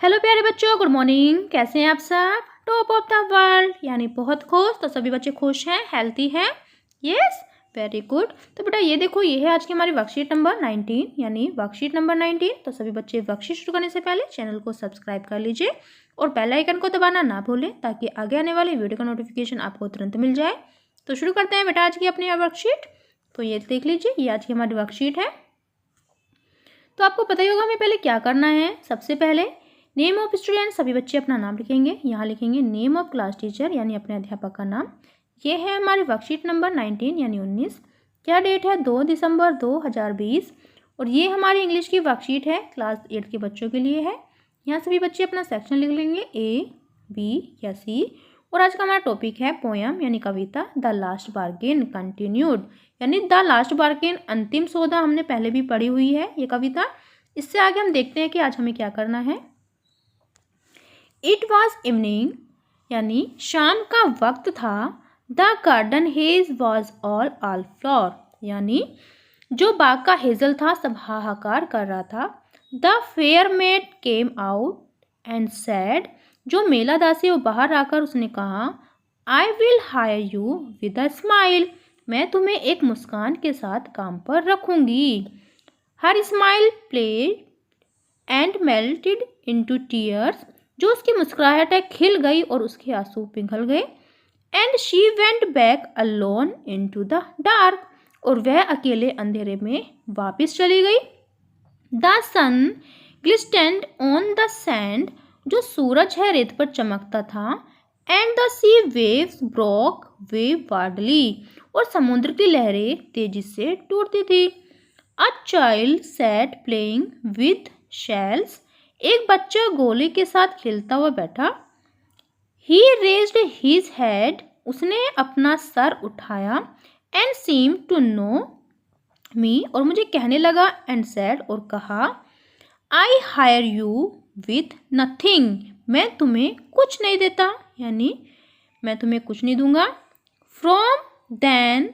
Hello प्यारे बच्चों, good morning. कैसे हैं आप सब? टॉप ऑफ द वर्ल्ड यानी बहुत खुश। तो सभी बच्चे खुश हैं, हेल्थी हैं? Yes, very good. तो बेटा ये देखो, ये है आज की हमारी वर्कशीट नंबर 19 यानी वर्कशीट नंबर 19। तो सभी बच्चे वर्कशीट शुरू करने से पहले चैनल को सब्सक्राइब कर लीजिए और बेल आइकन को दबाना ना भूलें ताकि आगे आने वाली वीडियो का नोटिफिकेशन आपको तुरंत मिल जाए। तो शुरू करते हैं बेटा आज की अपनी वर्कशीट। तो ये देख लीजिए, ये आज की हमारी वर्कशीट है। तो आपको पता ही होगा हमें पहले क्या करना है। सबसे पहले नेम ऑफ स्टूडेंट, सभी बच्चे अपना नाम लिखेंगे। यहाँ लिखेंगे नेम ऑफ क्लास टीचर यानी अपने अध्यापक का नाम। ये है हमारी वर्कशीट नंबर 19 यानी 19। क्या डेट है? 2 दिसंबर 2020। और ये हमारी इंग्लिश की वर्कशीट है, क्लास 8 के बच्चों के लिए है। यहाँ सभी बच्चे अपना सेक्शन लिख लेंगे, A, B या C। और आज का हमारा टॉपिक है पोयम यानी कविता, द लास्ट बार्गेन कंटिन्यूड यानी द लास्ट बार्गेन अंतिम सौदा। हमने पहले भी पढ़ी हुई है ये कविता। इससे आगे हम देखते हैं कि आज हमें क्या करना है। इट वॉज इवनिंग यानी शाम का वक्त था। The garden hedge was all flower यानी जो बाग का हेजल था सब हाहाकार कर रहा था। The fair made came out and sad, जो मेला दासी वो बाहर आकर उसने कहा, I will hire you with a smile, मैं तुम्हें एक मुस्कान के साथ काम पर रखूंगी। Her smile played and melted into tears, जो उसकी मुस्कुराहट है खिल गई और उसके आंसू पिघल गए। And she went back alone into the dark, और वह अकेले अंधेरे में वापस चली गई। The sun glistened on the sand, जो सूरज है रेत पर चमकता था। And the sea waves broke wave waywardly, और समुद्र की लहरें तेजी से टूटती थी। A child sat playing with shells, एक बच्चा गोले के साथ खेलता हुआ बैठा। ही रेज्ड हिज हेड, उसने अपना सर उठाया। एंड सीम टू नो मी, और मुझे कहने लगा। एंड सेड, और कहा, आई हायर यू विथ नथिंग, मैं तुम्हें कुछ नहीं देता यानी मैं तुम्हें कुछ नहीं दूंगा। From then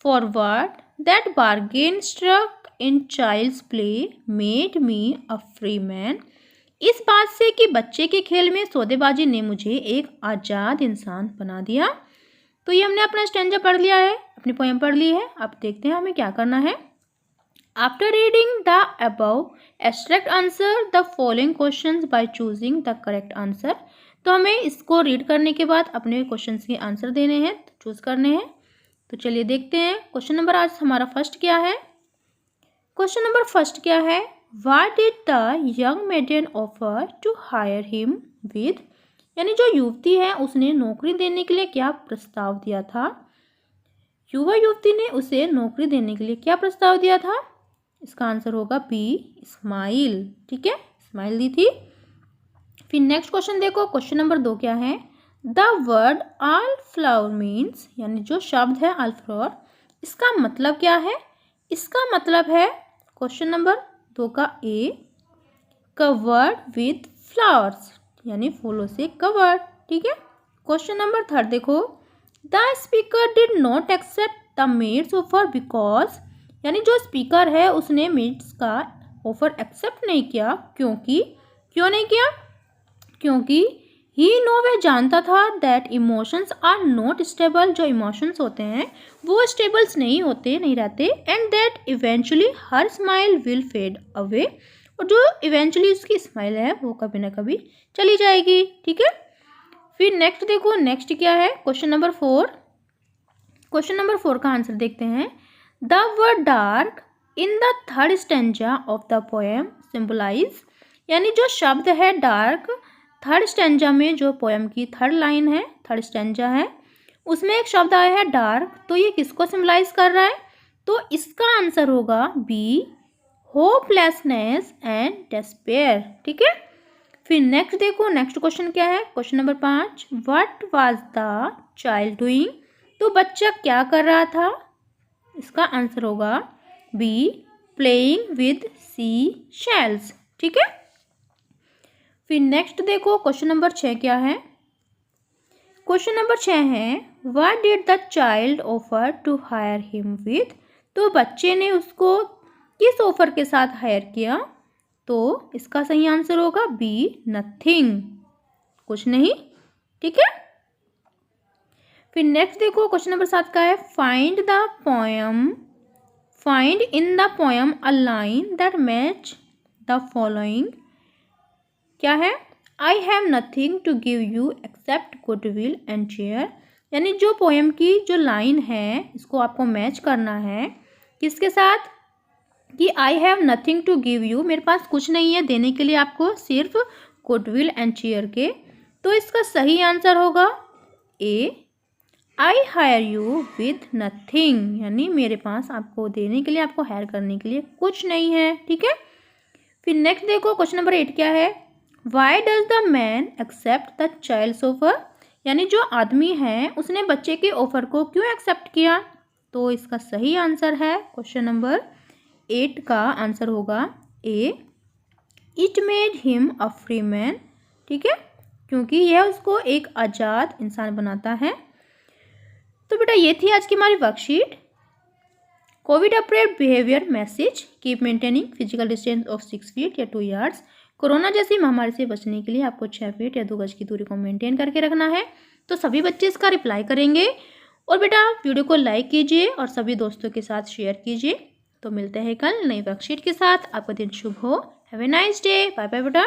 forward that bargain struck in child's play made me a free man, इस बात से कि बच्चे के खेल में सौदेबाजी ने मुझे एक आज़ाद इंसान बना दिया। तो ये हमने अपना स्टैंजा पढ़ लिया है, अपनी पोएम पढ़ ली है। अब देखते हैं हमें क्या करना है। After reading the above abstract answer the following questions by choosing the correct answer, तो हमें इसको रीड करने के बाद अपने क्वेश्चंस के आंसर देने हैं, चूज करने हैं। तो चलिए देखते हैं क्वेश्चन नंबर आज हमारा फर्स्ट क्या है। क्वेश्चन नंबर फर्स्ट क्या है? What did the young maiden offer to hire him with, यानी जो युवती है उसने नौकरी देने के लिए क्या प्रस्ताव दिया था। युवा युवती ने उसे नौकरी देने के लिए क्या प्रस्ताव दिया था? इसका आंसर होगा बी, स्माइल। ठीक है, स्माइल दी थी। फिर नेक्स्ट क्वेश्चन देखो, क्वेश्चन नंबर 2 क्या है। The word all flower means, यानी जो शब्द है ऑल फ्लावर, इसका मतलब क्या है? इसका मतलब है क्वेश्चन नंबर 2 का ए, कवर्ड विथ फ्लावर्स यानी फूलों से कवर्ड। ठीक है। क्वेश्चन नंबर 3 देखो, the speaker did not accept the maid's offer because, यानी जो स्पीकर है उसने मेड्स का ऑफर एक्सेप्ट नहीं किया क्योंकि, क्यों नहीं किया? क्योंकि ही नो, वह जानता था that emotions are not stable, जो इमोशंस होते हैं वो स्टेबल्स नहीं होते, नहीं रहते। एंड दैट इवेंचुअली हर स्माइल विल फेड अवे, और जो इवेंचुअली उसकी स्माइल है वो कभी ना कभी चली जाएगी। ठीक है। फिर नेक्स्ट देखो, नेक्स्ट क्या है? Question number 4। क्वेश्चन नंबर 4 का आंसर देखते हैं। The word dark in the third stanza of the poem symbolize, यानी जो शब्द है डार्क थर्ड स्टेंजा में, जो पोएम की थर्ड लाइन है, थर्ड स्टेंजा है, उसमें एक शब्द आया है डार्क, तो ये किसको सिंबलाइज कर रहा है? तो इसका आंसर होगा बी, होपलेसनेस एंड डेस्पेयर। ठीक है। फिर नेक्स्ट देखो, नेक्स्ट क्वेश्चन क्या है? Question number 5, what was the child doing, तो बच्चा क्या कर रहा था? इसका आंसर होगा B, playing with sea shells. ठीक है। फिर नेक्स्ट देखो, क्वेश्चन नंबर 6 क्या है? क्वेश्चन नंबर 6 है, what did the child offer to hire him with, तो बच्चे ने उसको किस ऑफर के साथ हायर किया? तो इसका सही आंसर होगा बी, नथिंग, कुछ नहीं। ठीक है। फिर नेक्स्ट देखो क्वेश्चन नंबर 7 का है, find in the poem a line that match the following. क्या है? I have nothing to give you except goodwill and chair. यानी जो पोएम की जो लाइन है इसको आपको मैच करना है किसके साथ, कि I have nothing to give you, मेरे पास कुछ नहीं है देने के लिए आपको, सिर्फ गुडविल एंड चेयर के। तो इसका सही आंसर होगा A, I hire you with nothing, यानी मेरे पास आपको देने के लिए, आपको हायर करने के लिए कुछ नहीं है। ठीक है। फिर नेक्स्ट देखो क्वेश्चन नंबर 8 क्या है, why does the man accept the child's offer. यानी जो आदमी है उसने बच्चे के ऑफर को क्यों एक्सेप्ट किया। तो इसका सही आंसर है क्वेश्चन नंबर 8 का आंसर होगा A, it made him a free man. ठीक है, क्योंकि यह उसको एक आज़ाद इंसान बनाता है। तो बेटा ये थी आज की हमारी worksheet. Covid appropriate behaviour message, keep maintaining physical distance of 6 feet या 2 यार्ड्स। कोरोना जैसी महामारी से बचने के लिए आपको 6 फीट या 2 गज की दूरी को मेंटेन करके रखना है। तो सभी बच्चे इसका रिप्लाई करेंगे। और बेटा वीडियो को लाइक कीजिए और सभी दोस्तों के साथ शेयर कीजिए। तो मिलते हैं कल नई वर्कशीट के साथ। आपका दिन शुभ हो। Have a nice day. Bye bye बेटा।